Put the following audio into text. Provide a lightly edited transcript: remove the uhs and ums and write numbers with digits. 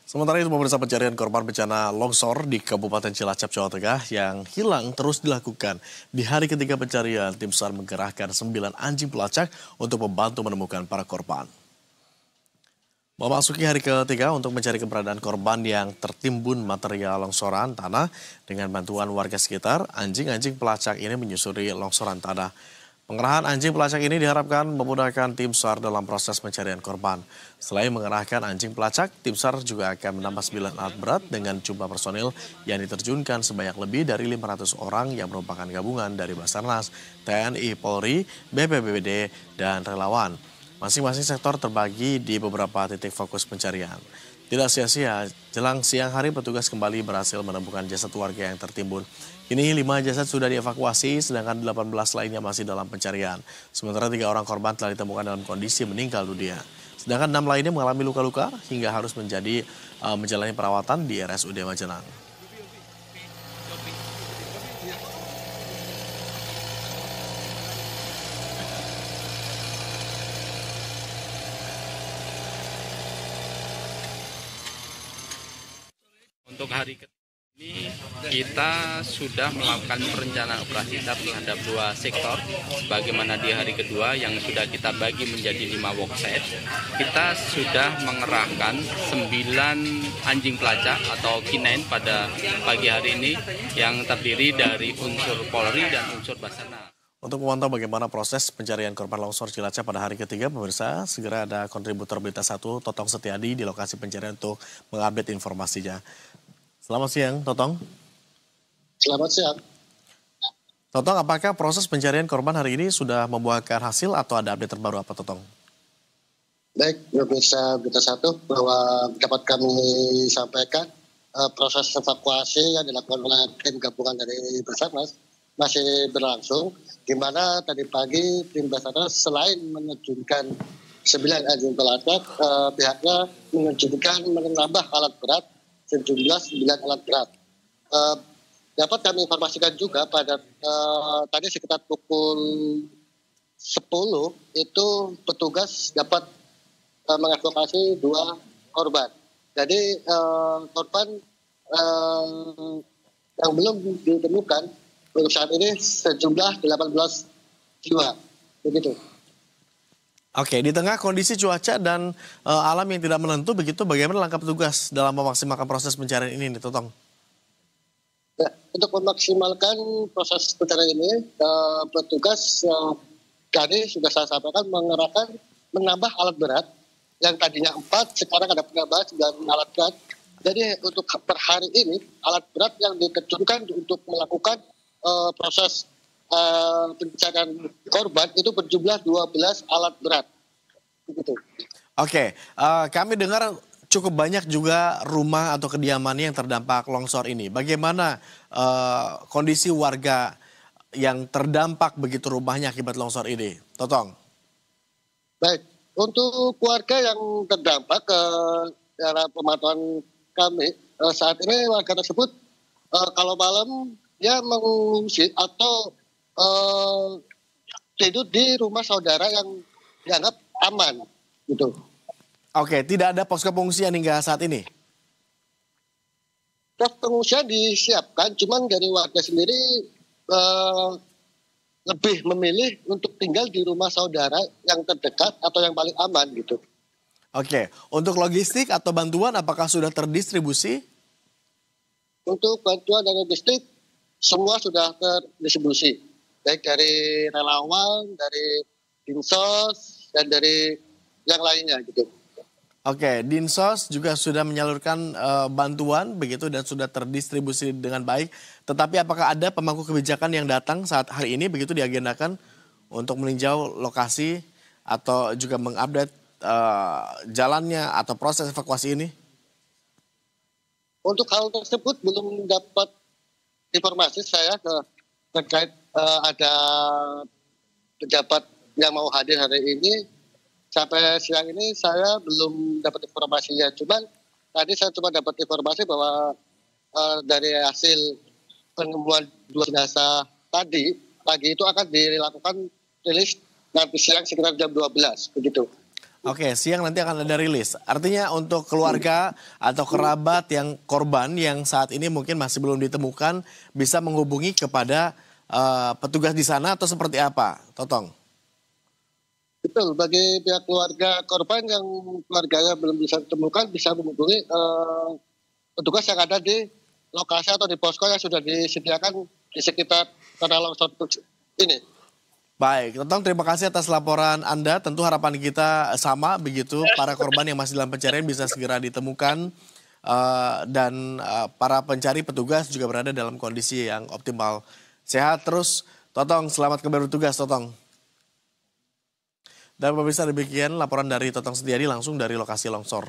Sementara itu pemirsa, pencarian korban bencana longsor di Kabupaten Cilacap, Jawa Tengah yang hilang terus dilakukan. Di hari ketiga pencarian, tim SAR menggerahkan 9 anjing pelacak untuk membantu menemukan para korban. Memasuki hari ketiga untuk mencari keberadaan korban yang tertimbun material longsoran tanah, dengan bantuan warga sekitar, anjing-anjing pelacak ini menyusuri longsoran tanah. Pengerahan anjing pelacak ini diharapkan memudahkan tim SAR dalam proses pencarian korban. Selain mengerahkan anjing pelacak, tim SAR juga akan menambah 9 alat berat dengan jumlah personil yang diterjunkan sebanyak lebih dari 500 orang yang merupakan gabungan dari Basarnas, TNI, Polri, BPBD, dan relawan. Masing-masing sektor terbagi di beberapa titik fokus pencarian. Tidak sia-sia, jelang siang hari petugas kembali berhasil menemukan jasad warga yang tertimbun. Kini 5 jasad sudah dievakuasi, sedangkan 18 lainnya masih dalam pencarian. Sementara 3 orang korban telah ditemukan dalam kondisi meninggal dunia. Sedangkan 6 lainnya mengalami luka-luka hingga harus menjalani perawatan di RSUD Majenang. Untuk hari ini kita sudah melakukan perencanaan operasi terhadap 2 sektor. Bagaimana di hari kedua yang sudah kita bagi menjadi 5 workset, kita sudah mengerahkan 9 anjing pelacak atau K9 pada pagi hari ini yang terdiri dari unsur Polri dan unsur Basarnas. Untuk memantau bagaimana proses pencarian korban longsor Cilacap pada hari ketiga, pemirsa, segera ada kontributor Berita 1, Totong Setiadi di lokasi pencarian untuk mengupdate informasinya. Selamat siang, Totong. Selamat siang. Totong, apakah proses pencarian korban hari ini sudah membuahkan hasil atau ada update terbaru apa, Totong? Baik, pemirsa Berita 1, bahwa dapat kami sampaikan proses evakuasi yang dilakukan oleh tim gabungan dari Basarnas masih berlangsung, di mana tadi pagi tim Basarnas selain menerjunkan 9 anjing pelacak, pihaknya menambah alat berat sejumlah 9 alat berat. Dapat kami informasikan juga pada tadi sekitar pukul 10 itu petugas dapat mengevakuasi 2 korban. Jadi korban yang belum ditemukan untuk saat ini sejumlah 18 jiwa. Begitu. Oke, di tengah kondisi cuaca dan alam yang tidak menentu, begitu bagaimana langkah petugas dalam memaksimalkan proses pencarian ini, Totong? Ya, untuk memaksimalkan proses pencarian ini, petugas tadi sudah saya sampaikan menambah alat berat yang tadinya 4, sekarang ada penambahan 9 alat berat. Jadi untuk per hari ini alat berat yang diterjunkan untuk melakukan proses pencarian korban itu berjumlah 12 alat berat. Begitu. Oke, kami dengar cukup banyak juga rumah atau kediamannya yang terdampak longsor ini. Bagaimana kondisi warga yang terdampak begitu rumahnya akibat longsor ini, Totong? Baik, untuk warga yang terdampak dalam pemantauan kami saat ini warga tersebut kalau malam dia mengungsi atau tidur di rumah saudara yang dianggap aman, gitu. Oke, tidak ada posko pengungsian hingga saat ini? Pos pengungsian disiapkan, cuman dari warga sendiri lebih memilih untuk tinggal di rumah saudara yang terdekat atau yang paling aman, gitu. Oke, untuk logistik atau bantuan apakah sudah terdistribusi? Untuk bantuan dan logistik semua sudah terdistribusi. Baik dari relawan, dari Dinsos, dan dari yang lainnya gitu. Oke, Dinsos juga sudah menyalurkan bantuan begitu dan sudah terdistribusi dengan baik. Tetapi apakah ada pemangku kebijakan yang datang saat hari ini begitu diagendakan untuk meninjau lokasi atau juga mengupdate jalannya atau proses evakuasi ini? Untuk hal tersebut belum dapat informasi saya terkait ada pejabat yang mau hadir hari ini. Sampai siang ini saya belum dapat informasinya. Cuman tadi saya cuma dapat informasi bahwa dari hasil penemuan 2 jenazah tadi pagi itu akan dilakukan rilis nanti siang sekitar jam 12 begitu. Oke, siang nanti akan ada rilis. Artinya untuk keluarga atau kerabat yang korban yang saat ini mungkin masih belum ditemukan bisa menghubungi kepada petugas di sana atau seperti apa, Totong? Betul, bagi pihak keluarga korban yang keluarganya belum bisa ditemukan bisa menghubungi petugas yang ada di lokasi atau di posko yang sudah disediakan di sekitar tanah longsor ini. Baik, Totong terima kasih atas laporan Anda. Tentu harapan kita sama begitu, para korban yang masih dalam pencarian bisa segera ditemukan dan para pencari petugas juga berada dalam kondisi yang optimal. Sehat terus, Totong. Selamat kembali bertugas, Totong. Dan pemirsa demikian laporan dari Totong Setiadi langsung dari lokasi longsor.